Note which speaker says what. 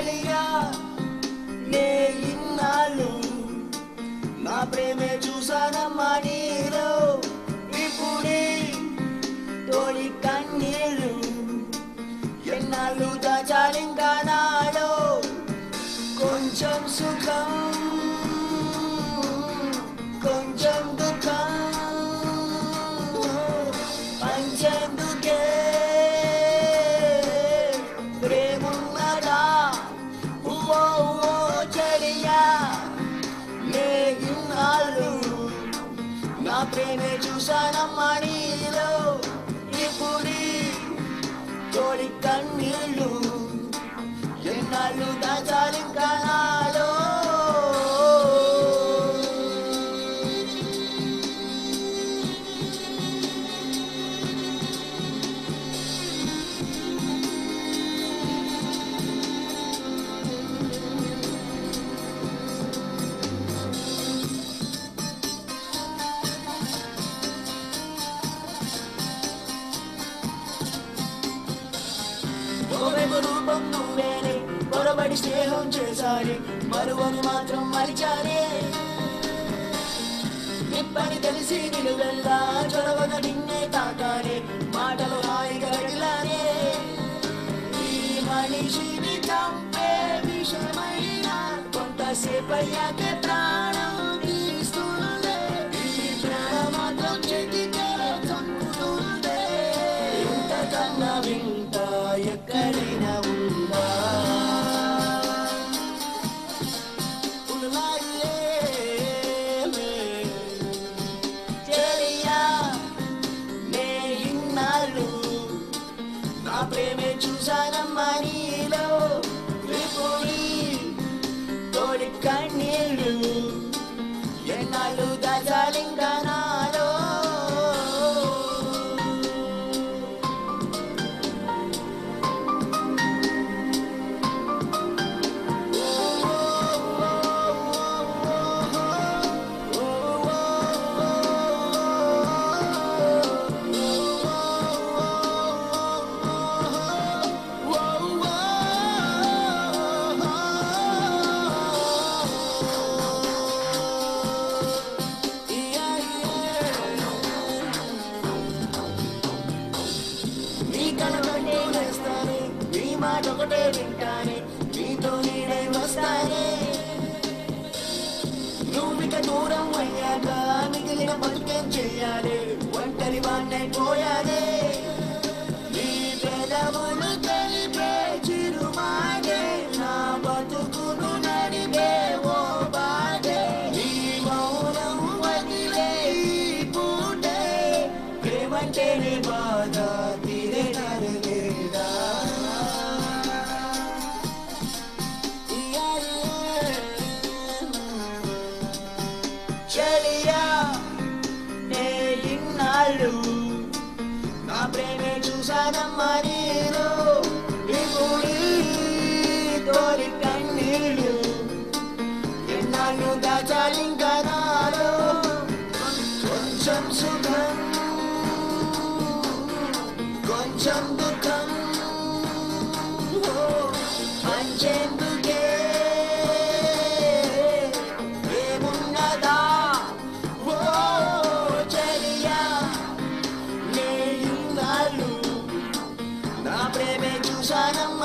Speaker 1: చలియా నే ఇన్నాళ్ళు నా ప్రేమే చూసానమ్మా నీలో ఇప్పుడే తోడి కన్నీళ్ళు ఎన్నాళ్ళు దాచాలింకా నాలో కొంచెం సుఖం కొంచెం దుఃఖం పంచేందుకే ప్రేమున్నదా ఓ చలియా నే ఇన్నాళ్ళు నా ప్రేమే చూసానమ్మా నీలో ఇప్పుడే తోడి కన్నీళ్ళు ఎన్నాళ్ళు దాచాలింకా నాలో రూపం నువ్వేనే పొరబడి స్నేహం చేశానే మరువని మాత్రం మరిచానే నిప్పని తెలిసి నిలువెల్లా చొరవన నిన్నే తాకానే మాటలు హాయిగా రగిలానే ఈ మనిషిని చంపే విషమైన కొంతసేపయ్యాకే ప్రాణం తీస్తుందే ఈ ప్రాణం మాత్రం చెక్కితే చంపుతుందే ఇంతకన్నా వింత ఎక్కడైనా ఉందా చలియా నే ఇన్నాళ్ళు నా ప్రేమే చూసానమ్మా నీలో త్రిపురి తోడి కన్నీళ్ళు ఎన్నాళ్ళు దాచాలింకా నాలో ఒకటే వింటానే నీతో నీడై వస్తానే నువ్విక దూరం అయ్యాక మిగిలిన బతుకేం చెయ్యాలి ఒంటరి వాణ్ణైపోయానే నీ పెదవులు కలిపే చిరుమాటే నా బతుకును నడిపే ఓ బాటే నీ మౌనం వదిలే పూటే ప్రేమంటేనే బాధ తీరే లేదా చలియా నే ఇన్నాళ్ళు నా ప్రేమే చూసానమ్మా నీలో ఇప్పుడు తోడి కన్నీళ్ళు ఎన్నాళ్ళు దాచాలింకా నాలో కొంచెం సుఖం కొంచెం దుఃఖం పంచేందుకే ప్రేమే చూసానమ్మ